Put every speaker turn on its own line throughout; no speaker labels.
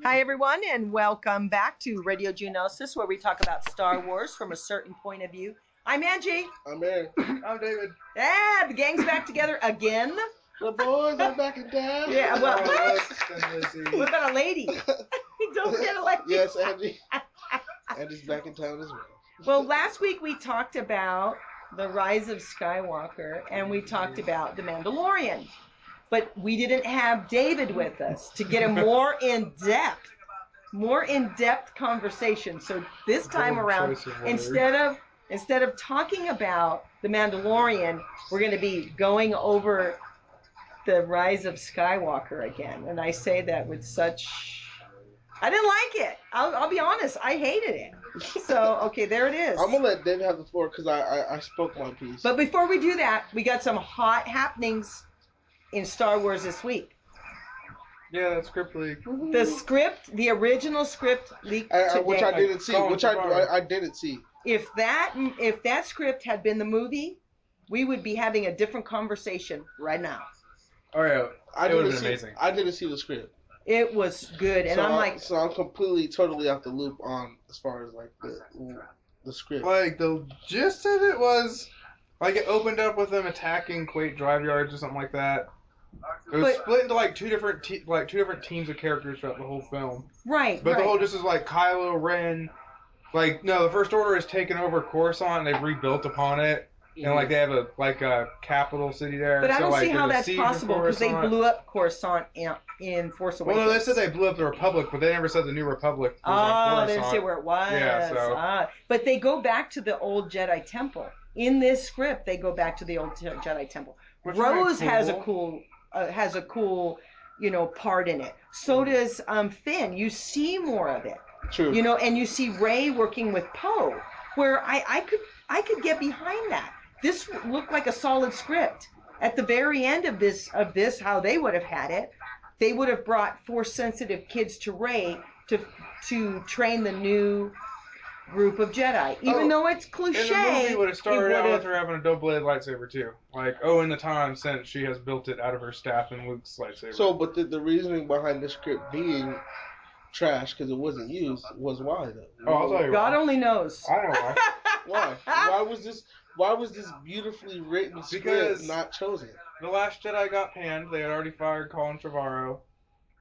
Hi, everyone, and welcome back to Radio Geonosis, where we talk about Star Wars from a certain point of view. I'm Angie.
I'm Aaron.
I'm David.
Yeah, the gang's back together again.
The boys are back in town.
Yeah, well,
Oh,
what about a lady? Don't forget a lady.
Yes, Angie. Andy's back in town as well.
Well, last week we talked about the Rise of Skywalker, and we talked about the Mandalorian. But we didn't have David with us to get a more in-depth conversation. So this time around, instead of talking about the Mandalorian, we're going to be going over the Rise of Skywalker again. And I say that with such... I didn't like it. I'll be honest. I hated it. So, okay, there it is.
I'm going to let David have the floor because I spoke my piece.
But before we do that, we got some hot happenings in Star Wars this week.
Yeah, that script leak.
The original script leaked today.
Which I didn't see. I didn't see.
If that script had been the movie, we would be having a different conversation right now.
Oh yeah, it would have been amazing.
I didn't see the script.
It was good, and
so I'm completely, totally off the loop on as far as like the script.
Like the gist of it was, like it opened up with them attacking Kuwait drive yards or something like that. It was split into like two different teams of characters throughout the whole film.
Right.
But the whole just is like Kylo Ren. Like no, the First Order has taken over Coruscant and they've rebuilt upon it, and like they have a capital city there.
But I don't see how that's
siege
possible because they blew up Coruscant in Force Awakens.
Well, no, they said they blew up the Republic, but they never said the New Republic.
Oh, they didn't say where it was.
Yeah, so.
But they go back to the old Jedi Temple. In this script, they go back to the old Jedi Temple.
Which
Rose
cool.
has a cool, part in it. So does Finn. You see more of it.
True.
And you see Rey working with Poe, where I could get behind that. This looked like a solid script. At the very end of this, how they would have had it, they would have brought Force-sensitive kids to Rey to train the new group of Jedi. Even though it's cliche,
and the movie would have started out with her having a double-bladed lightsaber too. Like, in the time since she has built it out of her staff and Luke's lightsaber.
So, but the reasoning behind the script being trash because it wasn't used was why though.
I'll tell you
God only knows.
I don't know
why. Why was this beautifully written script not chosen?
The Last Jedi got panned. They had already fired Colin Trevorrow,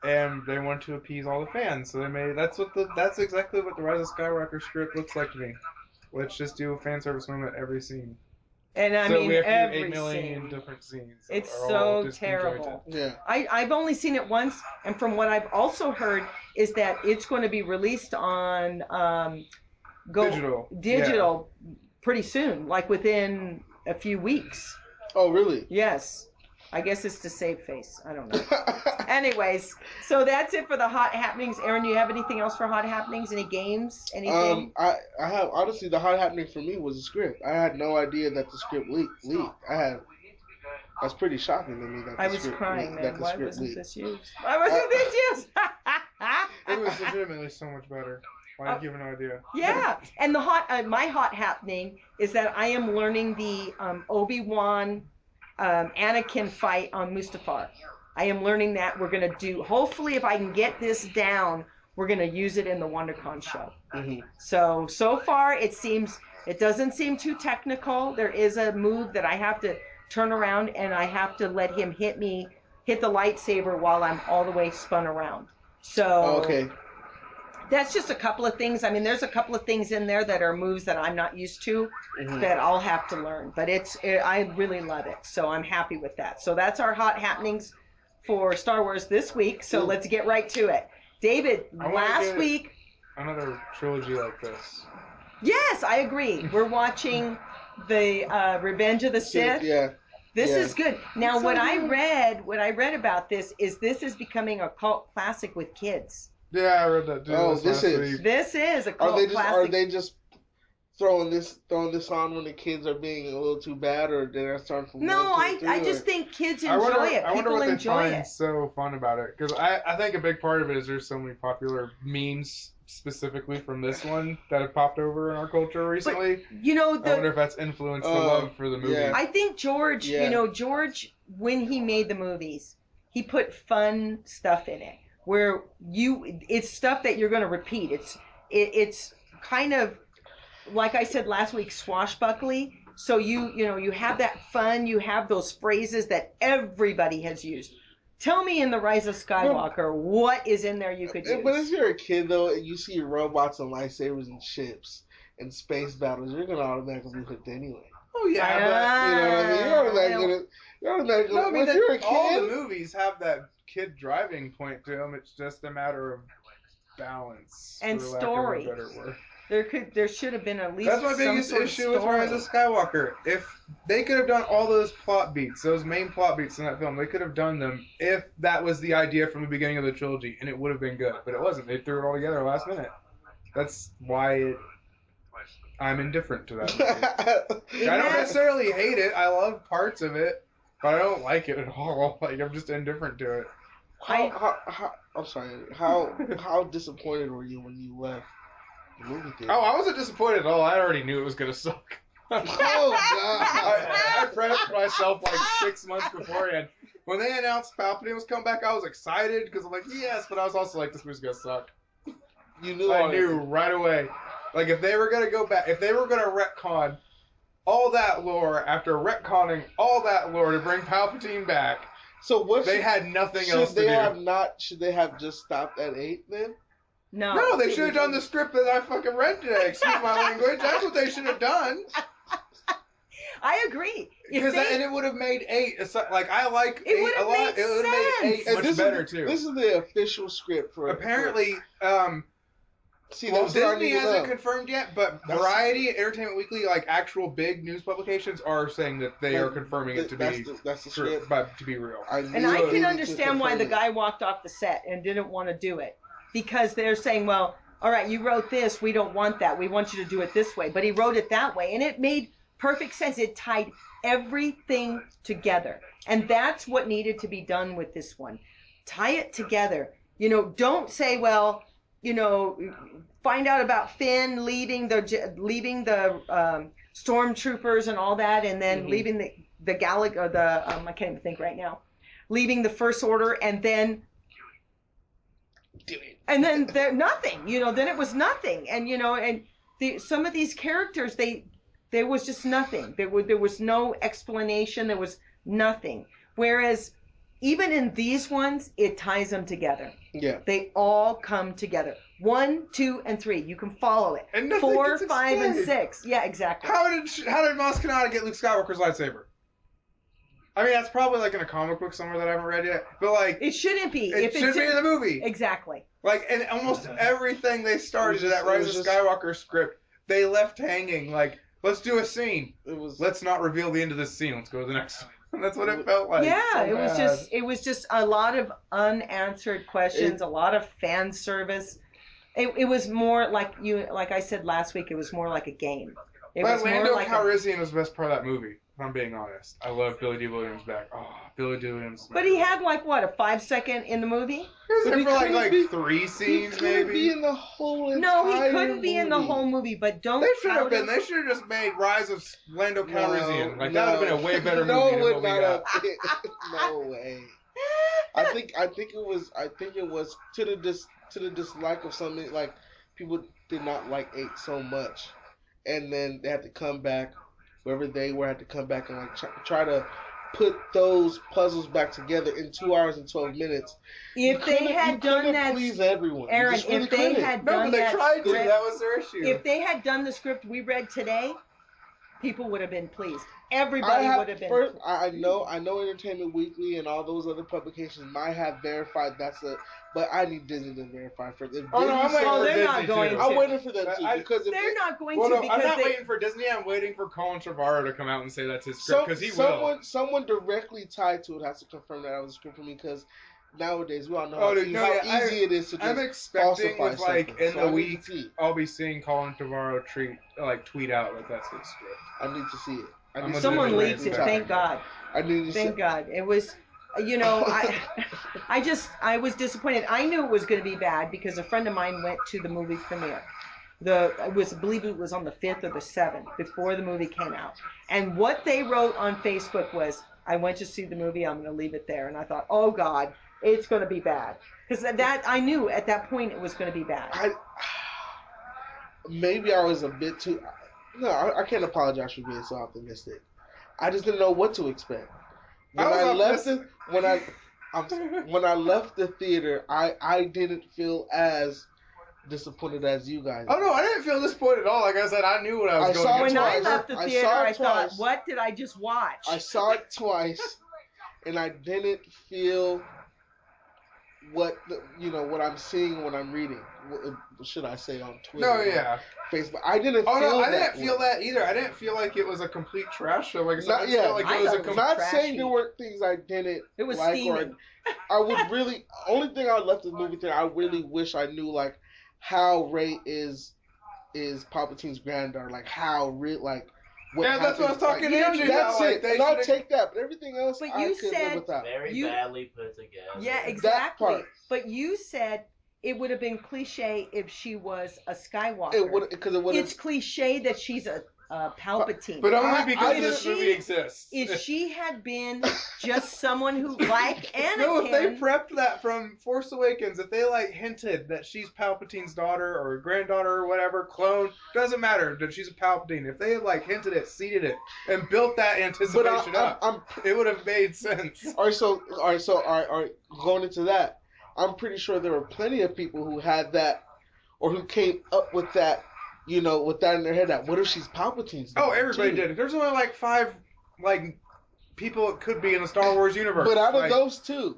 and they wanted to appease all the fans. So they made that's exactly what the Rise of Skywalker script looks like to me. Let's just do a fan service moment every scene.
And I mean,
we have to do
every
8 million
scene.
different scenes.
It's so terrible.
Yeah.
I've only seen it once, and from what I've also heard is that it's going to be released on digital pretty soon, like within a few weeks.
Oh, really?
Yes. I guess it's to save face. I don't know. Anyways, so that's it for the hot happenings. Aaron, do you have anything else for hot happenings? Any games? Anything?
I have, honestly, the hot happening for me was the script. I had no idea that the script leaked. That's pretty shocking to me that
I was crying, man. Why wasn't
leaked.
this used? Why wasn't this used?
It was legitimately so much better. I have no idea.
Yeah, and my hot happening is that I am learning the Obi Wan Anakin fight on Mustafar. I am learning that. We're gonna do. Hopefully, if I can get this down, we're gonna use it in the WonderCon show.
Mm-hmm.
So far it doesn't seem too technical. There is a move that I have to turn around and I have to let him hit the lightsaber while I'm all the way spun around. So
okay.
That's just a couple of things. I mean, there's a couple of things in there that are moves that I'm not used to that I'll have to learn. But I really love it. So I'm happy with that. So that's our hot happenings for Star Wars this week. So let's get right to it. David, last week...
Another trilogy like this.
Yes, I agree. We're watching the Revenge of the Sith.
Yeah.
This is good. Now, what I read about this is becoming a cult classic with kids.
Yeah, I read that too.
Oh, this is
a cult classic.
Are they just throwing this on when the kids are being a little too bad, or did I start from
No, I just think kids enjoy it.
I wonder
People
what
enjoy
they find so fun about it, because I think a big part of it is there's so many popular memes specifically from this one that have popped over in our culture recently.
But, I
wonder if that's influenced the love for the movie.
Yeah.
I think George, when he made the movies, he put fun stuff in it. where it's stuff that you're going to repeat. It's kind of, like I said last week, swashbuckly. So you have that fun, you have those phrases that everybody has used. Tell me in the Rise of Skywalker, what is in there you could use?
But if you're a kid though, and you see robots and lightsabers and ships and space battles, you're gonna automatically be hooked anyway.
Oh yeah,
You know what I mean? You're automatically
no, I mean,
if you're a kid,
all the movies have that kid driving point to them. It's just a matter of balance
and
for
story.
lack of a better word.
There should have been at least
That's my biggest issue with Rise of Skywalker. If they could have done all those plot beats, those main plot beats in that film, they could have done them if that was the idea from the beginning of the trilogy, and it would have been good. But it wasn't. They threw it all together last minute. That's why I'm indifferent to that movie. I don't necessarily hate it. I love parts of it, but I don't like it at all. Like, I'm just indifferent to it.
I'm sorry. How disappointed were you when you left the movie theater?
Oh, I wasn't disappointed at all. I already knew it was gonna suck.
Oh God!
I prepped myself like 6 months beforehand. When they announced Palpatine was coming back, I was excited because I'm like, yes, but I was also like, this movie's gonna suck.
You knew.
I knew right away. Like, if they were gonna go back, if they were gonna retcon all that lore after retconning all that lore to bring Palpatine back,
so what?
They had nothing else to do.
Should they have just stopped at 8 then?
No, they should have done the script that I fucking read today. Excuse my language. That's what they should have done.
I agree.
And it would have made 8. Like, I like 8 a lot. It would have made 8 much better too.
This is the official script for.
Apparently, Disney hasn't confirmed yet, but Variety, Entertainment Weekly, like actual big news publications, are saying that they are confirming it to be
that's the script,
to be real.
I can understand why the guy walked off the set and didn't want to do it, because they're saying, well, all right, you wrote this, we don't want that, we want you to do it this way, but he wrote it that way, and it made perfect sense. It tied everything together, and that's what needed to be done with this one. Tie it together. Don't say, well, find out about Finn leaving the stormtroopers and all that, and then leaving the I can't even think right now, leaving the First Order, and then they're nothing. Then it was nothing, and some of these characters, there was just nothing. There was no explanation. There was nothing. Whereas even in these ones, it ties them together.
Yeah.
They
all come together. 1, 2, and 3. You can follow it.
And
4, 5, and 6. Yeah, exactly.
How did Maz Kanata get Luke Skywalker's lightsaber? I mean, that's probably like in a comic book somewhere that I haven't read yet. But like,
it shouldn't be.
It should be in the movie.
Exactly.
Like, and almost everything they started in that Rise of Skywalker script, they left hanging. Like, let's do a scene. Let's not reveal the end of this scene. Let's go to the next one. That's what it felt like.
Yeah,
so
it was just a lot of unanswered questions, a lot of fan service. It was more like I said last week. It was more like a game.
But Lando Calrissian was the best part of that movie. If I'm being honest, I love Billy D. Williams back. Oh, Billy D. Williams.
But he had like what, a 5-second in the movie?
He was there for like 3 scenes,
he
maybe.
Be in the whole
no, he couldn't be in the whole movie. But don't.
They should have been. They should have just made Rise of Lando Calrissian. That would have been a way better movie than what we got.
No way. I think it was to the dislike of something, like people did not like 8 so much, and then they had to come back, wherever they were, had to come back and like try to put those puzzles back together in 2 hours and 12 minutes.
If they had done that,
please everyone,
Aaron.
Really
if they had done that,
they tried to. That was their issue.
If they had done the script we read today, people would have been pleased. Everybody would have been.
First, I know Entertainment Weekly and all those other publications might have verified but I need Disney to verify first.
I'm waiting for
them too. Because
they're not going to.
I'm not waiting for Disney. I'm waiting for Colin Trevorrow to come out and say that's his script, because he will.
Someone directly tied to it has to confirm that was a script for me, because nowadays we all know how easy it is to just
I'm expecting
with
in the week I'll be seeing Colin Trevorrow tweet out like that's his script.
I need to see it.
Someone leaked it. Thank God. Thank God. It was. I was disappointed. I knew it was going to be bad because a friend of mine went to the movie premiere. I believe it was on the 5th or the 7th, before the movie came out. And what they wrote on Facebook was, I went to see the movie, I'm going to leave it there. And I thought, oh God, it's going to be bad. Because that I knew at that point it was going to be bad.
Maybe I was a bit too. No, I can't apologize for being so optimistic. I just didn't know what to expect. When I left the theater, I didn't feel as disappointed as you guys.
Oh no, I didn't feel disappointed at all. Like I said, I knew what I was going
When
into.
I left the theater, I thought, what did I just watch?
I saw it twice, and I didn't feel what I'm seeing when I'm reading. What should I say on Twitter?
No, yeah.
Facebook. I didn't.
I didn't feel that either. I didn't feel like it was a complete trash show. Like I felt like it was a complete.
Not saying there weren't things I didn't.
It was
like,
steaming.
I would really. Only thing I left the movie theater. I really wish I knew like how Rey is Palpatine's granddaughter. Like how what
that's what I was talking to you.
That's it. And I'll take that. But everything else,
but
I
you
could
said
live without.
Very badly put together.
Yeah, exactly. But you said it would have been cliche if she was a Skywalker.
It would because it would.
It's cliche that she's a Palpatine.
But only because this movie exists.
If she had been just someone who, like Anakin...
No, if they prepped that from Force Awakens, if they, like, hinted that she's Palpatine's daughter or granddaughter or whatever, clone, doesn't matter, that she's a Palpatine. If they had, like, hinted it, seeded it, and built that anticipation it would have made sense.
All right, going into that, I'm pretty sure there were plenty of people who had that, or who came up with that, with that in their head, that what if she's Palpatine's daughter?
Oh, everybody did. There's only like 5, people it could be in the Star Wars universe.
But out of those 2,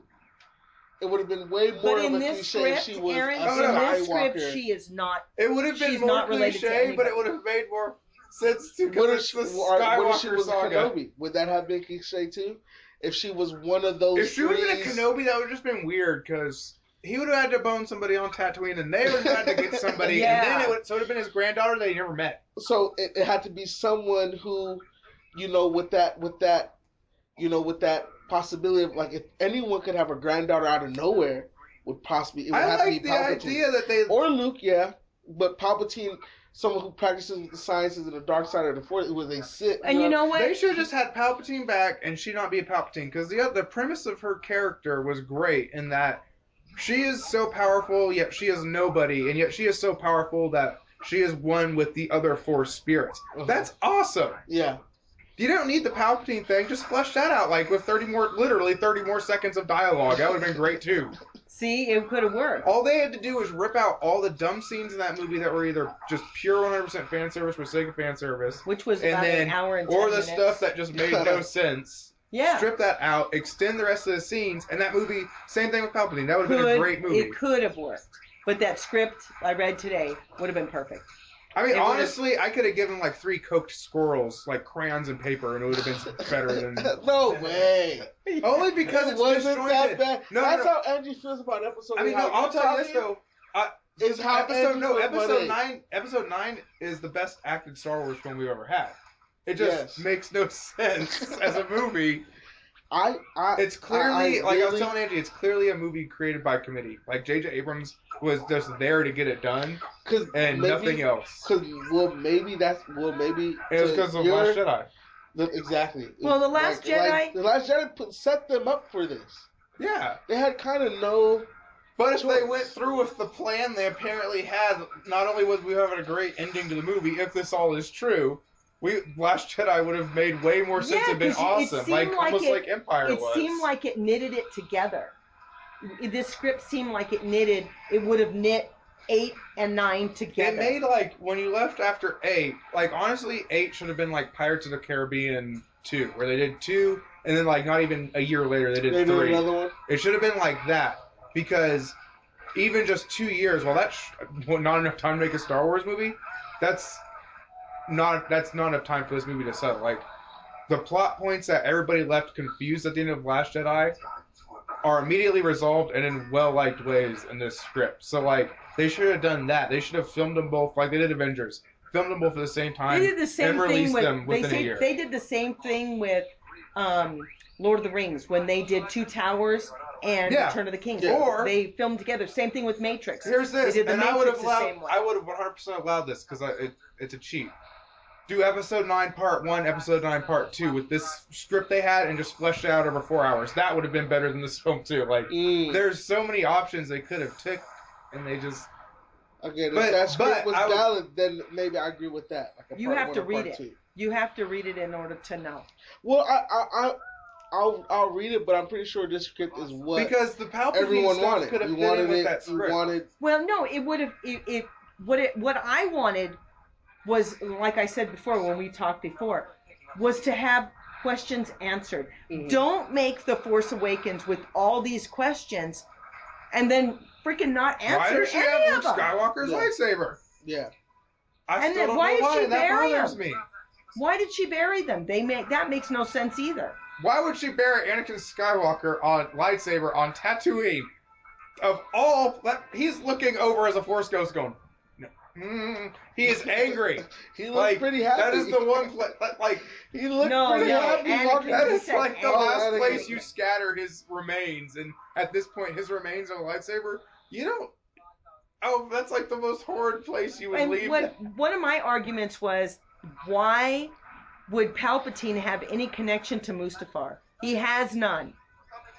it would have been way more of a cliche if she was
Aaron,
a
in this
Skywalker.
script, she is not.
It would have been more cliche, but it would have made more sense to
what if she was
saga.
Kenobi? Would that have been cliche too? If she was one of those.
If she would have been a Kenobi, that would have just been weird because he would have had to bone somebody on Tatooine, and they would have had to get somebody, and then it would have been his granddaughter that he never met.
So it had to be someone who, with that possibility of like if anyone could have a granddaughter out of nowhere, would possibly it would have to be Palpatine.
I like the idea that they
or Luke, yeah, but Palpatine. Someone who practices the sciences of the dark side of the Force, where they sit.
And you know what?
They should have just had Palpatine back, and she not be a Palpatine, because the premise of her character was great in that she is so powerful, yet she is nobody, and yet she is so powerful that she is one with the other Force spirits. That's awesome.
Yeah.
You don't need the Palpatine thing. Just flesh that out, like with 30 more seconds of dialogue. That would have been great too.
See, it could have worked.
All they had to do was rip out all the dumb scenes in that movie that were either just pure 100% fan service for sake of fan service,
which was about an hour and 10
or the
minutes.
stuff that just made no sense.
Yeah.
Strip that out, extend the rest of the scenes, and that movie, same thing with Palpatine. That would have been a great movie.
It could have worked. But that script I read today would have been perfect.
I mean, honestly, I could have given like 3 coked squirrels, like crayons and paper, and it would have been better than.
No way.
Only because
it wasn't that bad.
No,
that's how Angie feels about episode.
I mean, no, I'll tell you this though.
Is how
episode 9. Episode 9 is the best acted Star Wars film we've ever had. It just makes no sense as a movie. It's clearly, I was telling Angie, it's clearly a movie created by committee. Like, J.J. Abrams was just there to get it done, and nothing else.
Maybe
it was because of The Last Jedi.
Exactly.
Well, The Last Jedi...
The Last Jedi set them up for this.
Yeah.
They had kind of no...
But if they went through with the plan they apparently had, not only would we have a great ending to the movie, if this all is true... Last Jedi would have made way more sense and been awesome. Almost like Empire was.
It seemed like it knitted it together. This script seemed like it would have knit 8 and 9 together.
It made, when you left after 8, honestly, 8 should have been like Pirates of the Caribbean 2, where they did 2, and then, not even a year later, they did 3.
Did another one?
It should have been like that, because even just 2 years, that's not enough time to make a Star Wars movie, that's not enough time for this movie to settle. The plot points that everybody left confused at the end of Last Jedi are immediately resolved and in well-liked ways in this script. So, they should have done that. They should have filmed them both like they did Avengers. Filmed them both at the same time.
They did the same
and released them within a year.
They did the same thing with Lord of the Rings when they did Two Towers and Return of the King.
Yeah.
Or
they filmed together. Same thing with Matrix.
Here's this,
they did the
and
Matrix
I would have 100% allowed this because it's a cheat. do Episode 9 Part 1, Episode 9 Part 2 with this script they had and just flesh it out over 4 hours. That would have been better than this film too. Like, there's so many options they could have took, and they just...
Again, if that script was valid, then maybe I agree with that. Like
you have to read it. You have to read it in order to know.
Well, I'll read it, but I'm pretty sure this script is what
because the Palpatine
everyone
stuff
wanted.
Could have
you
fit
wanted
in with
it.
That script.
You wanted.
Well, no, it would have. What I wanted was, like I said before when we talked before, was to have questions answered. Mm-hmm. Don't make The Force Awakens with all these questions, and then freaking not answer
any of them. Why does she have Luke Skywalker's lightsaber?
Yeah.
And then why did she bury them? Why did she bury them? That makes no sense either.
Why would she bury Anakin Skywalker on lightsaber on Tatooine? Of all, he's looking over as a Force ghost, going, no. He is angry.
He looks pretty happy.
That is the one.
He looked pretty happy.
That is like the last place you scatter his remains, and at this point, his remains on a lightsaber. You don't. Oh, that's like the most horrid place you would leave.
One of my arguments was, why would Palpatine have any connection to Mustafar? He has none.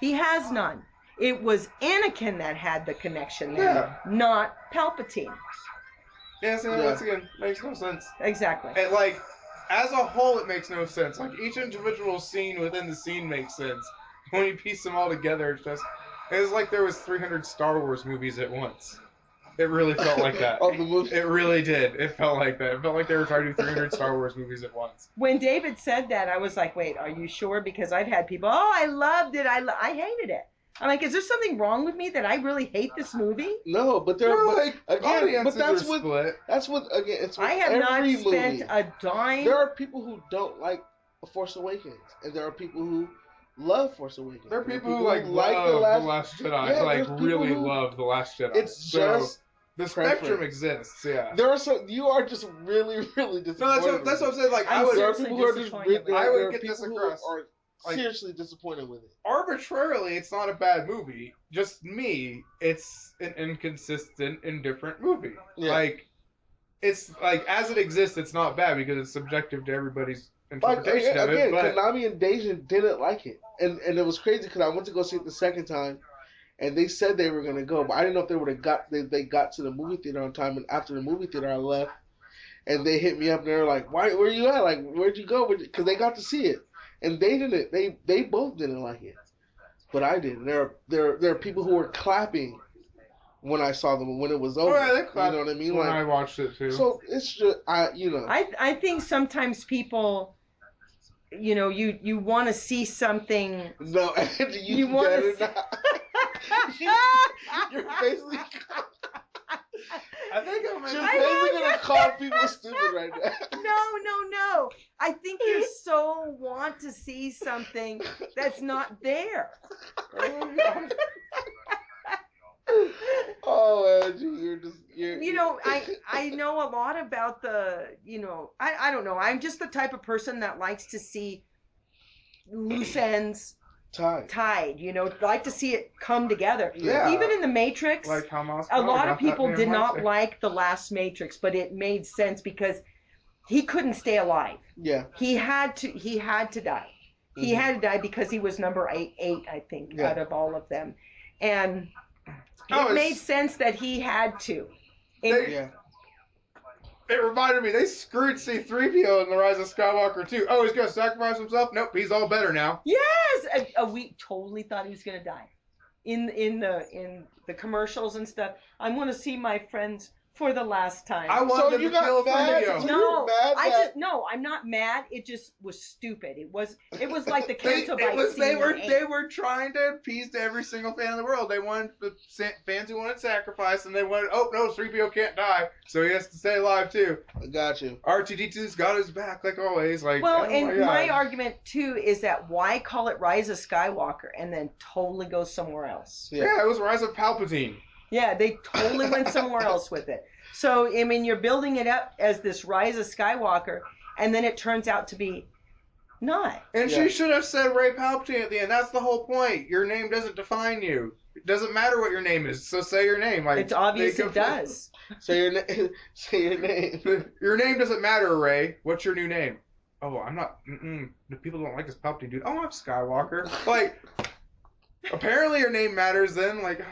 He has none. It was Anakin that had the connection there, not Palpatine.
Yeah, so once again, makes no sense.
Exactly.
And as a whole, it makes no sense. Like, each individual scene within the scene makes sense. When you piece them all together, it's like there was 300 Star Wars movies at once. It really felt like that. It really did. It felt like that. It felt like they were trying to do 300 Star Wars movies at once.
When David said that, I was like, wait, are you sure? Because I've had people, I loved it. I hated it. I'm like, is there something wrong with me that I really hate this movie?
No, but there are
audiences
that's
are split.
That's what again. It's
I have not spent
movie.
a dime.
There are people who don't like Force Awakens, and there are people who love Force Awakens.
There are people who love The Last Jedi. Yeah, really love The Last Jedi.
It's just
the spectrum exists. Yeah.
There are some. You are just really, really disappointed.
No, that's what I'm saying. Like,
there are people who are just.
I would get this across.
Seriously disappointed with it.
Arbitrarily, it's not a bad movie. Just me, it's an inconsistent, indifferent movie. Yeah. It's as it exists, it's not bad because it's subjective to everybody's interpretation of it. But
Konami and Dejan didn't like it, and it was crazy because I went to go see it the second time, and they said they were gonna go, but I didn't know if they would have they got to the movie theater on time. And after the movie theater, I left, and they hit me up and they were like, "Why? Where you at? Like, where'd you go?" Because they got to see it. And they didn't. They both didn't like it, but I did. There are people who were clapping when I saw them when it was over.
Oh, yeah, they clapped.
You know what I mean?
When I watched it too.
So it's just
I think sometimes people, you want to see something.
No, you better not. You're basically.
I think I'm
basically gonna call people stupid right now.
No. I think you so want to see something that's not there.
Oh, Angie, you're
I know a lot about the. I don't know. I'm just the type of person that likes to see loose ends tied, like to see it come together.
Yeah.
Even in the Matrix,
like how
a lot of people did not like the last Matrix, but it made sense because he couldn't stay alive.
Yeah.
He had to die. Mm-hmm. He had to die because he was number eight, I think, out of all of them. And it made sense that he had to.
It reminded me, they screwed C-3PO in The Rise of Skywalker too. Oh, he's going to sacrifice himself? Nope, he's all better now.
Yes! We totally thought he was going to die. In the commercials and stuff. I'm going to see my friends for the last time.
I wanted to kill
C-3PO. No, I'm not mad. It just was stupid. It was like the Canto Bite scene.
They were trying to appease to every single fan in the world. They wanted the fans who wanted sacrifice, and they wanted, oh no, 3PO can't die, so he has to stay alive too.
I got you.
R2-D2's got his back, like always.
My argument too is that why call it Rise of Skywalker and then totally go somewhere else?
Yeah, it was Rise of Palpatine.
Yeah, they totally went somewhere else with it. So, I mean, you're building it up as this Rise of Skywalker, and then it turns out to be not.
And she should have said Rey Palpatine at the end. That's the whole point. Your name doesn't define you. It doesn't matter what your name is, so say your name.
It's obvious it does.
Say your name. Say your name.
Your name doesn't matter, Ray. What's your new name? Oh, I'm not. The people don't like this Palpatine dude. Oh, I'm Skywalker. Like, apparently your name matters then. Like,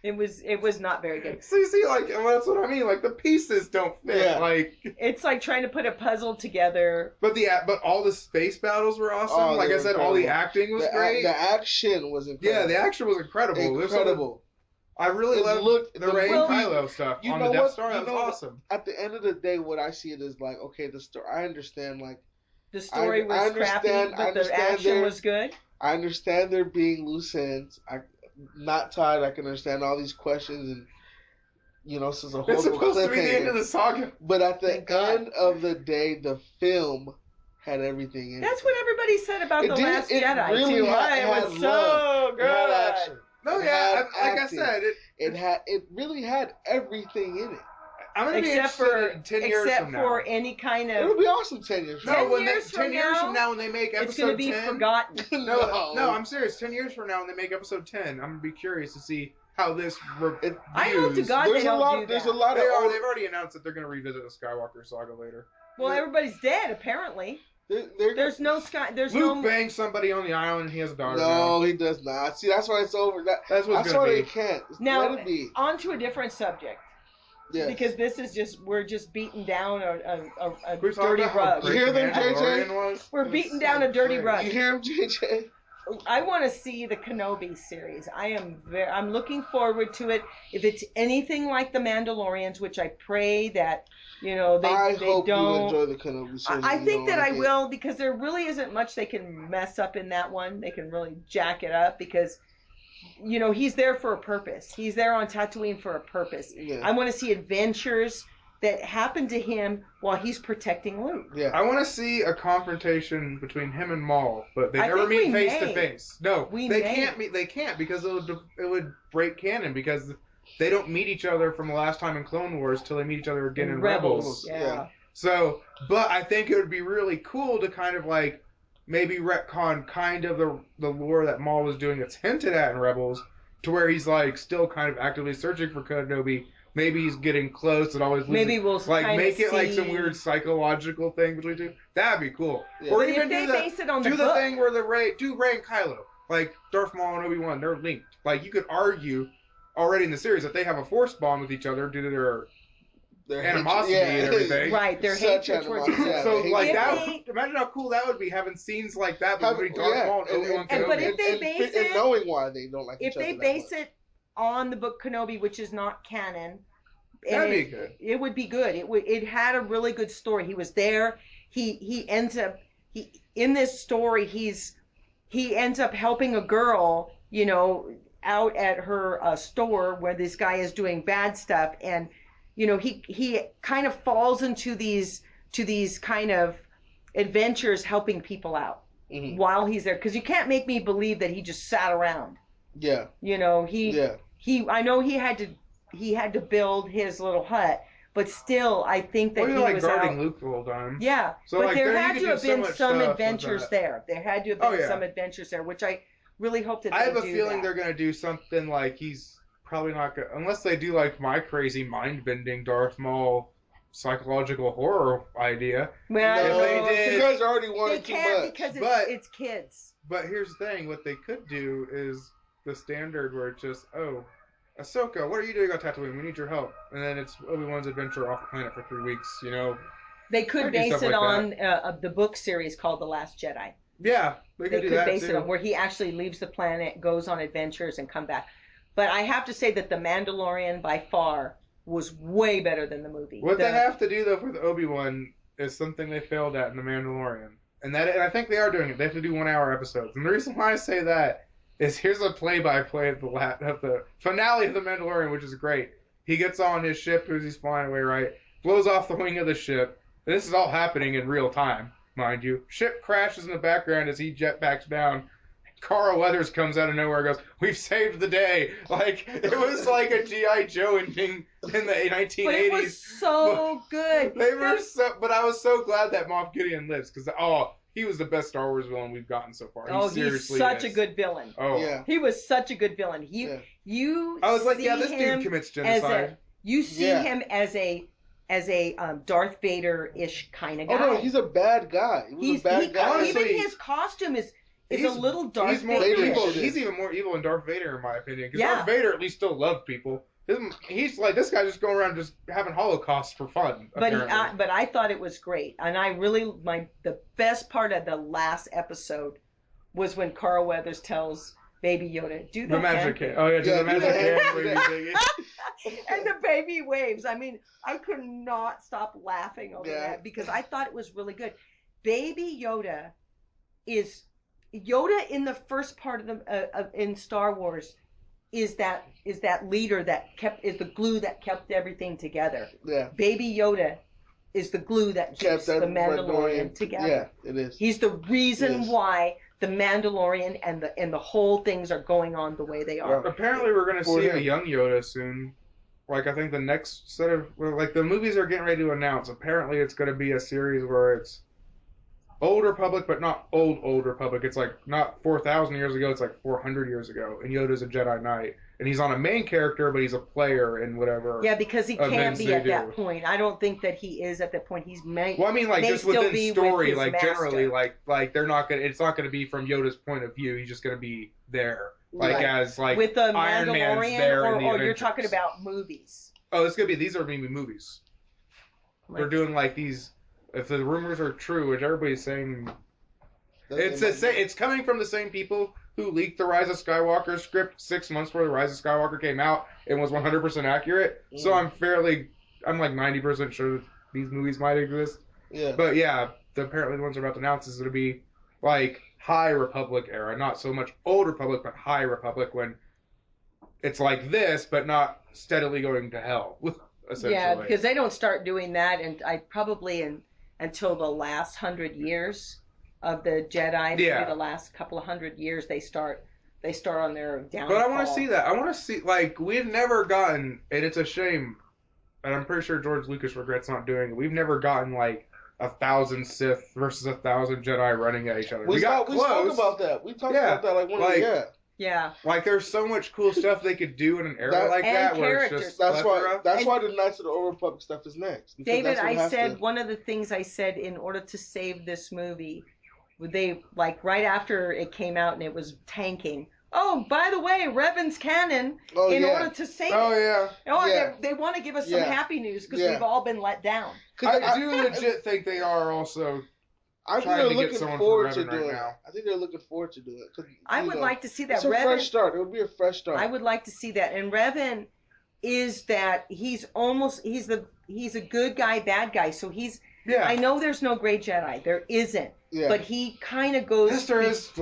It was not very good.
so you see, like, well, that's what I mean. Like, the pieces don't fit.
Yeah.
Like,
It's like trying to put a puzzle together.
but all the space battles were awesome.
Oh,
like
they
I
were
said, all the
incredible.
acting was
The
great.
action was incredible.
Yeah, the action was incredible.
Incredible.
I really
It
loved
looked-
the Rey and
well,
Kylo stuff
you
on
know
the Death
what-
Star.
you
That was
know what-
awesome.
At the end of the day, what I see it is like, okay, the story. I understand. Like,
The story
I
was crappy,
understand- I
but the
understand
action
there-
was good.
I understand there being loose ends. I'm not tired. I can understand all these questions, and this is a
It's
horrible
supposed to be the end of
cliffhanger.
the saga.
But at the
Thank God.
end of the day, the film had everything in
That's
it.
what everybody said about
It
The
did-
Last
it
Jedi
really
too.
had-
It
had
was
love.
so
It had
good.
action.
No,
It
yeah,
had
like I
acting.
said,
It really had everything in it.
I'm gonna be
Except
interested
for
in 10 years from now.
any kind
It'll
of,
be awesome 10 years from
No,
now.
10
when
years
they, 10
from
years
now,
from now when they make
it's going to
episode
be
10.
forgotten.
No, I'm serious. 10 years from now when they make episode 10, I'm gonna be curious to see how this reviews.
I hope to God they
There's a
don't
lot.
do
There's
that.
a lot of.
They've already announced that they're gonna revisit the Skywalker saga later.
Well, everybody's dead apparently.
They're,
There's no sky. There's
Luke
no.
bangs somebody on the island and he has a daughter
no, he does not. See, that's why it's over.
That's what's
That's
gonna
why
be.
they can't.
Now,
Let it be.
on to a different subject.
Yes.
Because this is we're just beating down a
We talked
dirty
about how
rug.
great
You hear
the
them, JJ?
Mandalorian was.
We're beating down a dirty rug.
You hear him, JJ?
I want to see the Kenobi series. I'm looking forward to it. If it's anything like the Mandalorians, which I pray that
I
they
hope
don't.
you enjoy the Kenobi series.
I
if you
think
don't
that I
like it.
will, because there really isn't much they can mess up in that one. They can really jack it up because he's there for a purpose. He's there on Tatooine for a purpose.
Yeah.
I want to see adventures that happen to him while he's protecting Luke.
Yeah.
I want to see a confrontation between him and Maul, but they
I
never
think
meet
we
face to
may.
face. No,
We
they
may.
can't meet. They can't because it would break canon because they don't meet each other from the last time in Clone Wars till they meet each other again in Rebels.
Yeah.
So, but I think it would be really cool to kind of like maybe retcon kind of the lore that Maul was doing that's hinted at in Rebels, to where he's like still kind of actively searching for Kenobi. Maybe he's getting close and always loses.
Maybe we'll
like
kinda
make it like
see-
some weird psychological thing between two. That'd be cool.
Yeah.
Or
But
even
if they
do
base it on the
the
book,
thing where Ray and Kylo, like Darth Maul and Obi Wan, they're linked. Like you could argue already in the series that they have a force bond with each other due to their animosity and everything.
right, their
Such
hatred towards
animosity,
each
yeah,
other.
So
they
like
hate
that,
each
If
imagine how cool that would be having scenes like that
other.
between Darth Maul and Obi Wan
And-
Kenobi.
but if they base
and
it-
knowing why they don't like
If
each other
they
that
base
much.
it on the book Kenobi, which is not canon, and
That'd be good.
It would be good. It had a really good story. He was there. He ends up in this story. He ends up helping a girl, out at her store where this guy is doing bad stuff, and he kind of falls into these kind of adventures helping people out
Mhm.
while he's there, because you can't make me believe that he just sat around.
Yeah.
I know he had to build his little hut, but still I think that
Well,
he
you're like
was
guarding
out.
Luke the whole time.
Yeah,
So,
but
like,
there
there you
had
could
to
do
have
so
been
much
some
stuff with
adventures
that.
there. There had to have been
Oh, yeah.
some adventures there, which I really hope that
I
they
have a
do
feeling
that.
they're gonna do something like he's probably not gonna, unless they do like my crazy mind bending Darth Maul psychological horror idea.
Well,
If they
no,
did-
You guys already
they
wanted too
can't
much.
because
But-
it's kids.
But here's the thing: what they could do is the standard where it's just, oh, Ahsoka, what are you doing on Tatooine? We need your help. And then it's Obi-Wan's adventure off the planet for 3 weeks.
They could
They do
base
stuff
it
like
on the book series called The Last Jedi.
Yeah, they
They
could do
could
that
base
too.
it on where he actually leaves the planet, goes on adventures, and come back. But I have to say that The Mandalorian, by far, was way better than the movie.
What they have to do though with Obi-Wan is something they failed at in The Mandalorian, and I think they are doing it. They have to do 1-hour episodes, and the reason why I say that is here's a play-by-play of the finale of The Mandalorian, which is great. He gets on his ship as he's flying away, right? Blows off the wing of the ship. This is all happening in real time, mind you. Ship crashes in the background as he jetpacks down. Carl Weathers comes out of nowhere and goes, "We've saved the day." Like, it was like a G.I. Joe ending in the 1980s.
But it was so good.
They were but I was so glad that Moff Gideon lives, because, he was the best Star Wars villain we've gotten so far.
Oh, he's
seriously
such
is.
a good villain.
Oh.
Yeah.
He was such a good villain.
Yeah.
You
I was like,
see
yeah, this
him
dude commits
as
genocide.
You see him as a Darth Vader-ish kind of guy.
Oh no, he's a bad guy. He's a bad guy.
Even his costume is a little Darth
more
Vader.
evil. He's even more evil than Darth Vader, in my opinion. Because
Yeah.
Darth Vader at least still loved people. He's like, this guy just going around just having holocausts for fun.
But I thought it was great, and I really the best part of the last episode was when Carl Weathers tells Baby Yoda, "Do the
magic
hand."
hand. Oh yeah, do the magic hand wavy thingy.
And the baby waves. I mean, I could not stop laughing over that because I thought it was really good. Baby Yoda is Yoda in the first part of the in Star Wars is that leader that is the glue that kept everything together.
Yeah.
Baby Yoda is the glue that keeps the Mandalorian together.
Yeah, it is.
He's the reason why the Mandalorian and the whole things are going on the way they are.
Apparently, we're going to see a young Yoda soon. Like, I think the next set of the movies are getting ready to announce. Apparently, it's going to be a series where it's Old Republic, but not Old Republic. It's like not 4,000 years ago. It's like 400 years ago. And Yoda's a Jedi Knight, and he's on a main character, but he's a player in whatever.
Yeah, because he can't be at that point. I don't think that he is at that point. He's
well, I mean, like just within story, like generally, like they're not gonna. It's not gonna be from Yoda's point of view. He's just gonna be there, like as like
with the
Iron Man's
Mandalorian,
there in the
or
Avengers.
you're talking about movies.
Oh, these are gonna be movies. They're doing like these. If the rumors are true, which everybody's saying, it's coming from the same people who leaked the Rise of Skywalker script 6 months before the Rise of Skywalker came out and was 100% accurate. So I'm like 90% sure that these movies might exist.
Yeah.
But yeah, apparently the ones they're about to announce is going to be like High Republic era, not so much Old Republic, but High Republic, when it's like this, but not steadily going to hell. Essentially.
Yeah, because they don't start doing that, and until the last 100 years of the Jedi, maybe the last couple of 100 years, they start on their downfall.
But I want to see that. I want to see, like, we've never gotten, and it's a shame, and I'm pretty sure George Lucas regrets not doing it. We've never gotten, like, 1,000 Sith versus 1,000 Jedi running at each other. We got close.
We talked about that. We talked about that
Yeah.
Like, there's so much cool stuff they could do in an era like that where it's just
that's why the Knights of the Old Republic stuff is next.
David, one of the things I said, in order to save this movie, they, like, right after it came out and it was tanking, oh, by the way, Revan's canon, in order to save it. They want to give us some happy news because we've all been let down.
I do legit think they are also
I think they're looking forward to doing it. I think they're looking forward to doing it.
I would like to see that.
It's a fresh start. It would be a fresh start.
I would like to see that. And Revan is that he's a good guy, bad guy. So he's. Yeah. I know there's no gray Jedi. There isn't. Yeah. But he kind of goes.
Yes, there is. The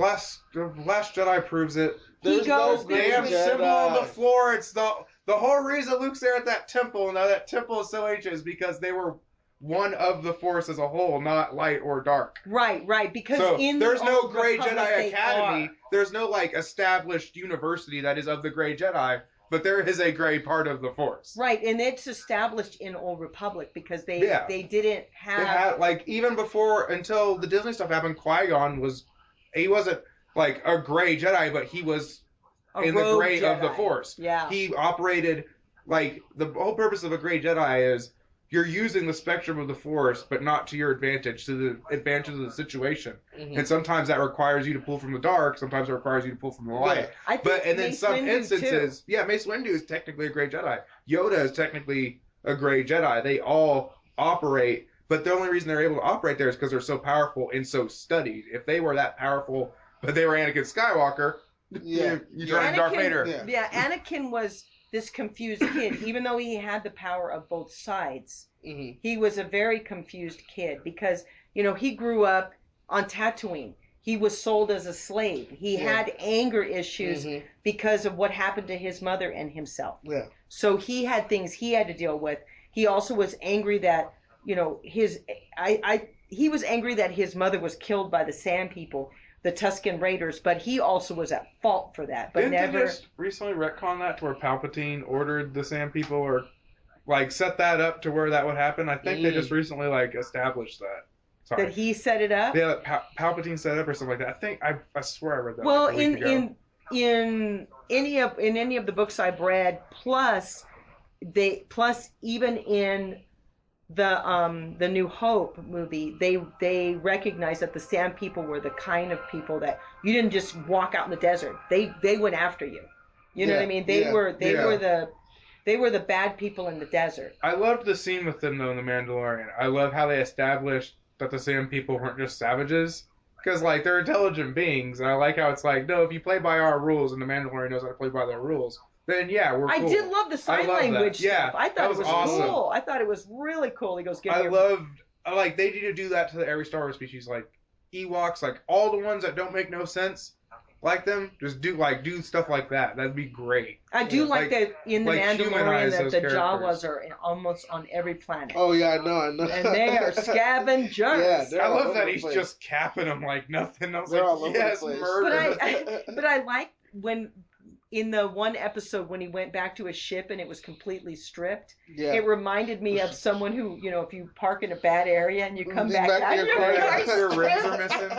Last Jedi proves it.
He goes.
The damn symbol on the floor. It's the whole reason Luke's there at that temple. And now that temple is so ancient is because they were one of the Force as a whole, not light or dark.
Right. Because
there's no Grey Jedi Academy. There's no like established university that is of the Grey Jedi. But there is a gray part of the Force. Right,
and it's established in Old Republic because they didn't have... They
had, like, even before, until the Disney stuff happened, Qui-Gon he wasn't, like, a gray Jedi, but he was in the gray Jedi of the Force.
Yeah.
He operated, like, the whole purpose of a gray Jedi is you're using the spectrum of the Force, but not to your advantage, to the advantage of the situation. Mm-hmm. And sometimes that requires you to pull from the dark, sometimes it requires you to pull from the light.
Yeah.
And in some instances, Mace Windu is technically a gray Jedi. Yoda is technically a gray Jedi. They all operate, but the only reason they're able to operate there is because they're so powerful and so studied. If they were that powerful, but they were Anakin Skywalker, you turn Darth Vader.
Yeah, Anakin was this confused kid, even though he had the power of both sides. Mm-hmm. He was a very confused kid because, he grew up on Tatooine. He was sold as a slave. He had anger issues because of what happened to his mother and himself. Yeah. So he had things he had to deal with. He also was angry that, he was angry that his mother was killed by the Sand People, the Tusken Raiders, but he also was at fault for that. But
Didn't they just recently retcon that to where Palpatine ordered the Sand People or set that up to where that would happen? I think they just recently established that. Sorry.
That he set it up?
Yeah, Palpatine set it up or something like that. I swear I read that.
Well, in any of the books I've read, plus even in the New Hope movie, they recognized that the Sand People were the kind of people that you didn't just walk out in the desert. They went after you. You know what I mean? They were the bad people in the desert.
I loved the scene with them though in The Mandalorian. I love how they established that the Sand People weren't just savages. Because, like, they're intelligent beings, and I like how it's like, no, if you play by our rules, and the Mandalorian knows how to play by their rules, then, yeah, we're cool.
I did love the sign language stuff.
Yeah,
I thought it was
awesome.
cool. I thought it was really cool. He goes,
like, they need to do that to every Star Wars species. Like, Ewoks, like, all the ones that don't make no sense, like them, just do stuff like that. That'd be great.
I do like that in The Mandalorian that the Jawas are almost on every planet.
Oh, yeah, I know.
And they are scavengers.
Yeah,
I love that he's just capping them like nothing. I was like, yes, murder.
But I like when, in the one episode when he went back to his ship and it was completely stripped, it reminded me of someone who, you know, if you park in a bad area and you come back out,
your ribs are missing.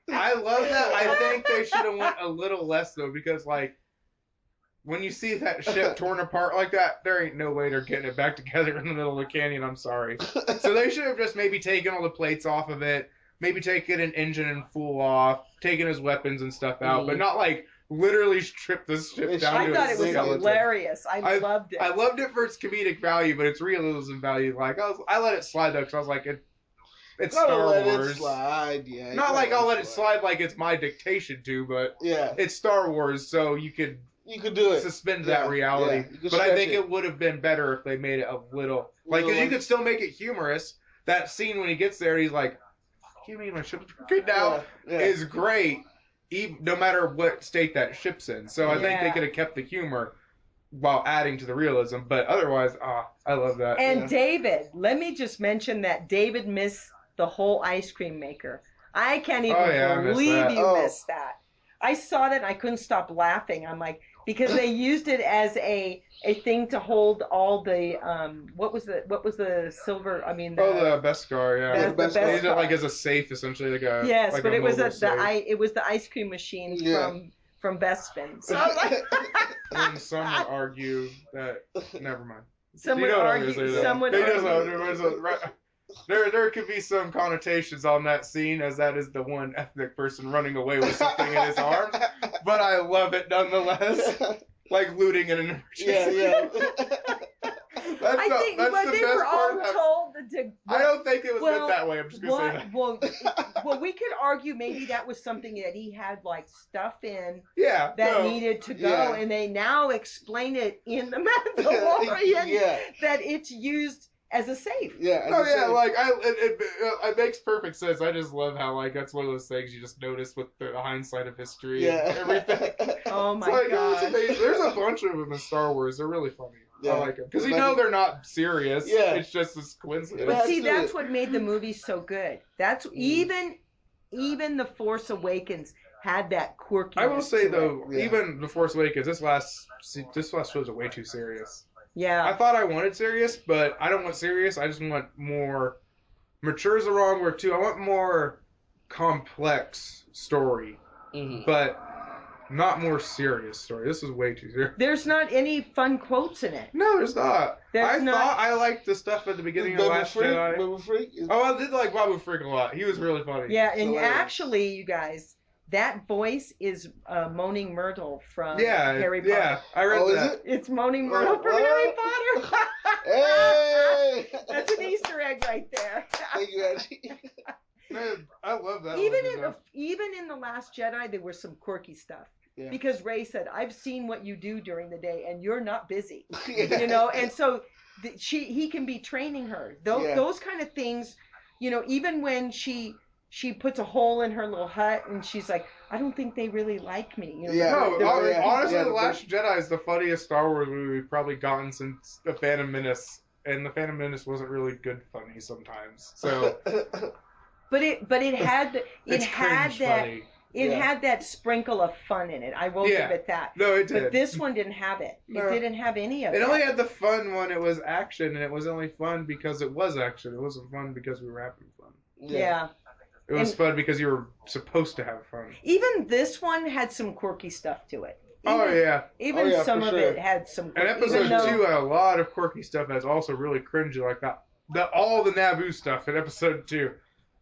I love that. I think they should have went a little less though, because like when you see that ship torn apart like that, there ain't no way they're getting it back together in the middle of the canyon. I'm sorry. So they should have just maybe taken all the plates off of it, maybe taken an engine and full off, taken his weapons and stuff out, but not like literally strip this ship down.
I thought it was hilarious. I loved it.
I loved it for its comedic value, but its realism value, like I let it slide though, because I was like It's Star Wars.
It slide, yeah.
Not like I'll let it slide like it's my dictation to, but it's Star Wars, so you could
do it.
Suspend that reality.
Yeah,
but I think it would have been better if they made it a little like, because you could still make it humorous. That scene when he gets there, he's like, "Fuck you, mean my ship's right now?" is great, even, no matter what state that ship's in. So I think they could have kept the humor while adding to the realism, but otherwise, I love that.
And David, let me just mention that David missed the whole ice cream maker. I can't even believe you missed that. I saw that and I couldn't stop laughing. I'm like, because they used it as a thing to hold all the what was the silver? I mean,
the Beskar, yeah.
The Beskar.
They used it like as a safe, essentially, like a
but it was
the
ice cream machine from Bespin. So
and some would argue that. Never mind.
Some would argue.
There could be some connotations on that scene, as that is the one ethnic person running away with something in his arm. But I love it nonetheless. Like looting in an emergency.
I think they were all told to.
I don't think it was meant that way. I'm just going to say that.
Well, we could argue maybe that was something that he had like stuff in
that
needed to go, and they now explain it in the Mandalorian that it's used as a safe.
Like it makes perfect sense. I just love how like that's one of those things you just notice with the hindsight of history and everything.
Oh my god!
There's a bunch of them in Star Wars. They're really funny. I like them because they're not serious. It's just this coincidence.
But see, that's what made the movie so good. That's even The Force Awakens had that quirky.
I will say though, even The Force Awakens, this last show is way too serious.
Yeah.
I thought I wanted serious, but I don't want serious. I just want more. Mature is the wrong word too. I want more complex story, but not more serious story. This is way too serious.
There's not any fun quotes in it.
No, there's not.
I
thought I liked the stuff at the beginning of The Last Jedi.
Babu Freak?
I did like Babu Freak a lot. He was really funny.
Yeah, and actually, you guys, that voice is Moaning Myrtle from Harry Potter.
Yeah, I read that.
Is it?
It's Moaning Myrtle from Harry Potter.
Hey!
That's an Easter egg right there.
Thank you, Angie.
Man, I love that.
Even in The Last Jedi, there was some quirky stuff.
Yeah.
Because Rey said, "I've seen what you do during the day, and you're not busy." You know, and so he can be training her. Those kind of things, you know. Even when she puts a hole in her little hut, and she's like, "I don't think they really like me." You know,
honestly, The Last Jedi is the funniest Star Wars movie we've probably gotten since The Phantom Menace, and The Phantom Menace wasn't really good funny sometimes. So,
but it had that. It had that sprinkle of fun in it. I will give it that.
No, it did.
But this one didn't have it. No. It didn't have any of it.
It only had the fun one. It was action, and it was only fun because it was action. It wasn't fun because we were having fun.
Yeah.
It was fun because you were supposed to have fun.
Even this one had some quirky stuff to it.
Oh yeah.
Even
Oh, yeah,
some
for
of
sure.
it had some.
And episode
even though-
2 had a lot of quirky stuff that's also really cringy, like that. All the Naboo stuff in episode 2.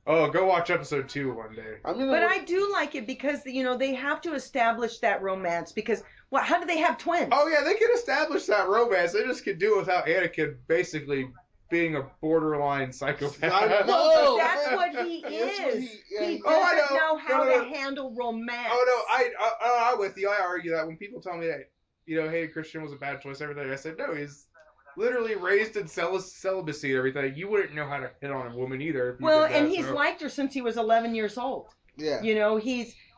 Oh, go watch episode 2 one day.
I mean,
But I do like it because they have to establish that romance because how do they have twins?
Oh yeah, they could establish that romance. They just could do it without Anakin basically being a borderline psychopath.
I know.
Well, that's what he
That's what
is. He
Oh, I
doesn't
know.
know how
No.
to handle romance.
Oh no, I'm with you. I argue that when people tell me that, hey, Christian was a bad choice, everything, I said no, he's literally raised in celibacy and everything. You wouldn't know how to hit on a woman either. If you
Well,
did that,
and he's
so.
liked her since he was 11 years old.
Yeah.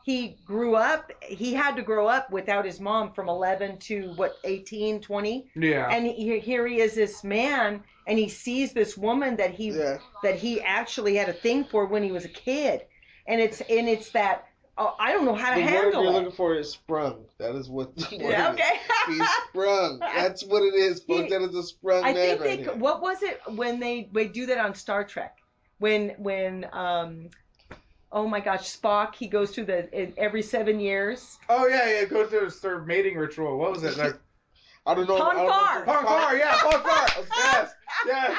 He grew up. He had to grow up without his mom from 11 to 18, 20.
Yeah.
And here he is, this man, and he sees this woman that he actually had a thing for when he was a kid, and it's that I don't know how to
The word
handle
you're
it.
looking for is sprung. That is what the word
Yeah, okay.
is. He's sprung. That's what it is, folks. That is a sprung
I
man
think
right here.
what was it when they do that on Star Trek when oh my gosh, Spock, he goes through every 7 years.
Oh yeah, go through their mating ritual. What was it? Like,
I don't know.
Ponfar.
Ponfar, yeah, Ponfar. Yes.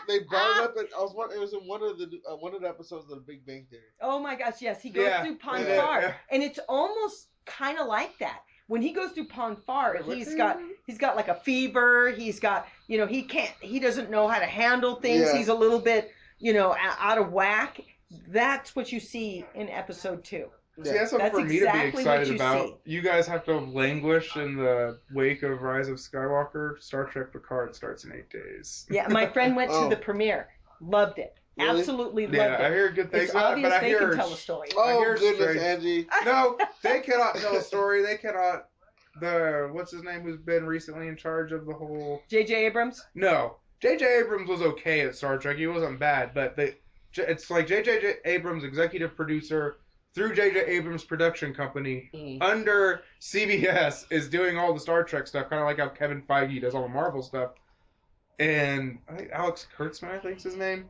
They brought it up. It was in one of the episodes of The Big Bang Theory.
Oh my gosh, yes, he goes through Ponfar,
Yeah.
and it's almost kind of like that. When he goes through Ponfar, he's got like a fever. He's got he doesn't know how to handle things.
Yeah.
He's a little bit out of whack. That's what you see in episode 2.
See, that's something
That's
for me
exactly
to be
what
excited
you
about.
see.
You guys have to languish in the wake of Rise of Skywalker. Star Trek Picard starts in 8 days.
Yeah, my friend went to
Oh.
the premiere, loved it,
Really?
absolutely loved
Yeah, I
it.
hear good things
It's
about it,
obvious
but I
they
hear
can tell a story.
Oh
hear
goodness,
strange-
Angie.
No, they cannot tell a story. They cannot. What's his name who's been recently in charge of the whole.
J.J. Abrams.
No, J.J. Abrams was okay at Star Trek. He wasn't bad, but it's like J.J. Abrams, executive producer through J.J. Abrams production company under CBS, is doing all the Star Trek stuff, kind of like how Kevin Feige does all the Marvel stuff. And I think Alex Kurtzman, I think's his name.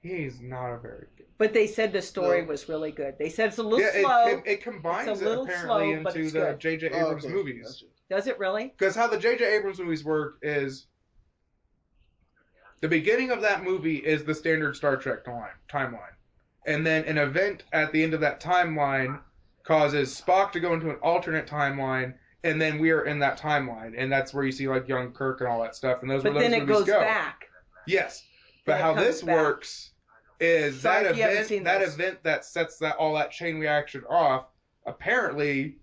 He's not a very good.
But they said the story was really good. They said it's a little
Yeah,
slow.
it combines
It's a
it
little
apparently
slow, but
into
it's
the
good.
J.J.
Oh,
Abrams
okay.
movies.
Gotcha.
Does it really?
Because how the J.J. Abrams movies work is the beginning of that movie is the standard Star Trek timeline. And then an event at the end of that timeline causes Spock to go into an alternate timeline, and then we are in that timeline. And that's where you see like young Kirk and all that stuff. And those
But
where those
then it
movies
goes
go.
back.
Yes. But
Then it
how
comes
this
back.
works is
Sorry
that
if you haven't seen those.
event that sets all that chain reaction off, apparently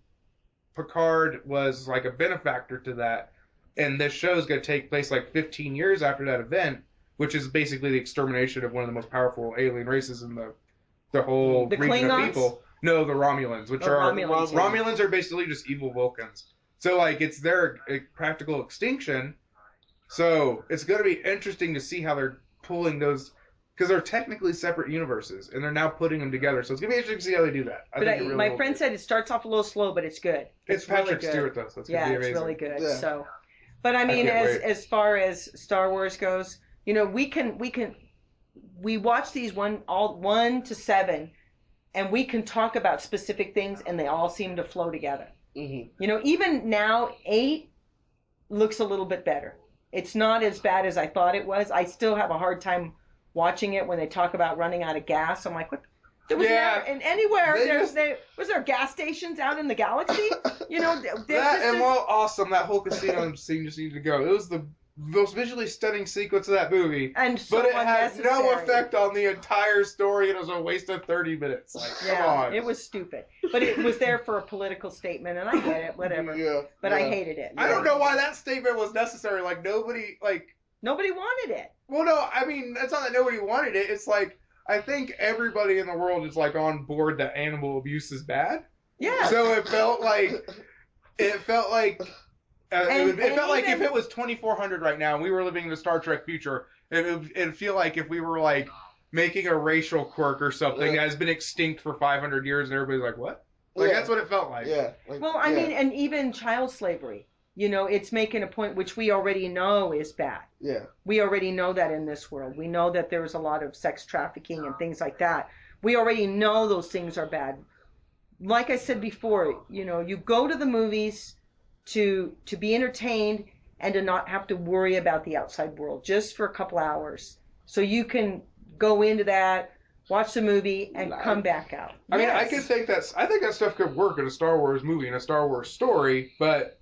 Picard was like a benefactor to that, and this show is going to take place like 15 years after that event, which is basically the extermination of one of the most powerful alien races in the whole
The
region
Klingons?
of people. No, the Romulans, which are
Romulans.
Romulans are basically just evil Vulcans. So like it's their practical extinction. So it's going to be interesting to see how they're pulling those, because they're technically separate universes, and they're now putting them together. So it's going to be interesting to see how they do that.
My friend said it starts off a little slow, but it's good.
It's
really
Patrick
good.
Stewart, though, so it's going
Yeah,
to be
it's
amazing.
really good.
Yeah.
So, but I mean,
can't wait.
as far as Star Wars goes, we watch these 1 to 7, and we can talk about specific things, and they all seem to flow together.
Mm-hmm.
Even now 8 looks a little bit better. It's not as bad as I thought it was. I still have a hard time watching it when they talk about running out of gas. I'm like, what? There was
Yeah.
never, and anywhere
They
was there gas stations out in the galaxy?
That and well, awesome. That whole casino scene just needed to go. It was the most visually stunning sequence of that movie.
and so
But it had no
unnecessary.
effect on the entire story, and it was a waste of 30 minutes. Like, come
Yeah,
on.
it was stupid. But it was there for a political statement, and I get it, whatever.
Yeah.
But
yeah.
I hated it.
I don't know why that statement was necessary. Like, nobody,
Nobody wanted it.
well, no, I mean, it's not that nobody wanted it. It's like, I think everybody in the world is, like, on board that animal abuse is bad.
Yeah.
So it felt like, it felt like
And
like if
even-
it was 2400 right now and we were living in the Star Trek future, it'd feel like if we were like making a racial quirk or something that has been extinct for 500 years and everybody's like, what? Like,
Yeah.
that's what it felt like.
Yeah. Like,
Well, I
yeah.
mean, and even child slavery. It's making a point which we already know is bad.
Yeah.
We already know that in this world. We know that there's a lot of sex trafficking and things like that. We already know those things are bad. Like I said before, you go to the movies to be entertained and to not have to worry about the outside world just for a couple hours. So you can go into that, watch the movie, and come back out.
I mean, I
Yes.
think that stuff could work in a Star Wars movie and a Star Wars story, but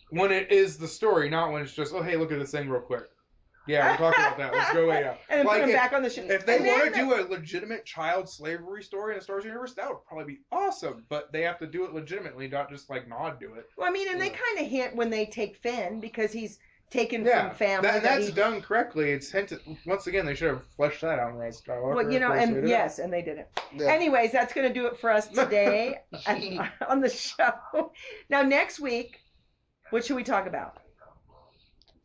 when it is the story, not when it's just, oh, hey, look at this thing real quick. Yeah, we'll talk about that. Let's go way out.
And then put them back on the show.
If they want to do a legitimate child slavery story in a Star Wars universe, that would probably be awesome. But they have to do it legitimately, not just like nod to it.
Well, I mean, and they kind of hint when they take Finn because he's taken from family.
That's done correctly. It's hinted. Once again, they should have fleshed that out in Rise of Skywalker.
Well, you know, and yes, and they didn't. Yeah. Anyways, that's going to do it for us today on the show. Now, next week, what should we talk about?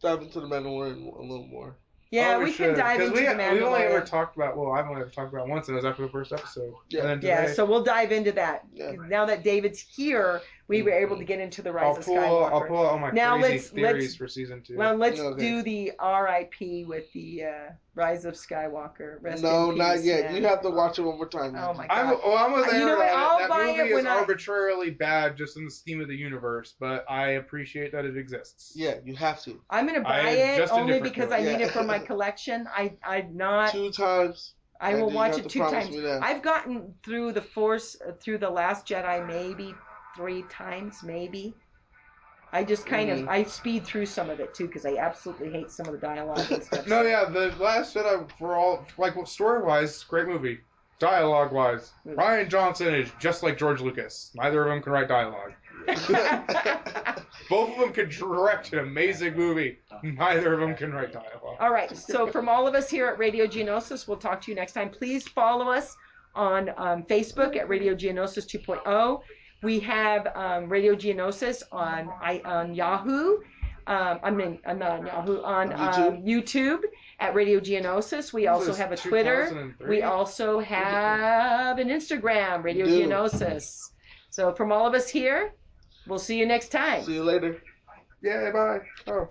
Dive into the Mandalorian a little more.
Yeah, we can dive into the Mandalorian.
We only ever talked about, I've only ever talked about it once, and it was after the first episode.
Yeah,
so we'll dive into that. Yeah. Now that David's here, we were able to get into the Rise of Skywalker.
I'll pull out all my crazy theories for season 2.
Well, let's do the R.I.P. with the Rise of Skywalker. Rest in peace,
not yet.
man.
You have to watch it one more time.
Oh my God!
I'm with Aaron.
I'll
that
buy
movie
it when
is arbitrarily bad just in the scheme of the universe, but I appreciate that it exists.
Yeah, you have to.
I'm gonna buy it only because I need it for my collection. I'm not
2 times.
I will watch it 2 times. I've gotten through the Force, through the Last Jedi, maybe 3 times, maybe. I just kind of I speed through some of it too because I absolutely hate some of the dialogue and stuff.
No, yeah, the Last Jedi for all story wise, great movie. Dialogue wise, Rian Johnson is just like George Lucas. Neither of them can write dialogue. Both of them can direct an amazing movie. Neither of them can write dialogue.
All right. So from all of us here at Radio Geonosis, we'll talk to you next time. Please follow us on Facebook at Radio Geonosis 2.0. We have Radio Geonosis on Yahoo. I'm not on Yahoo, on YouTube at Radio Geonosis. We also have a Twitter. We also have an Instagram, Radio Geonosis. So from all of us here, we'll see you next time.
See you later.
Yeah, bye. Oh.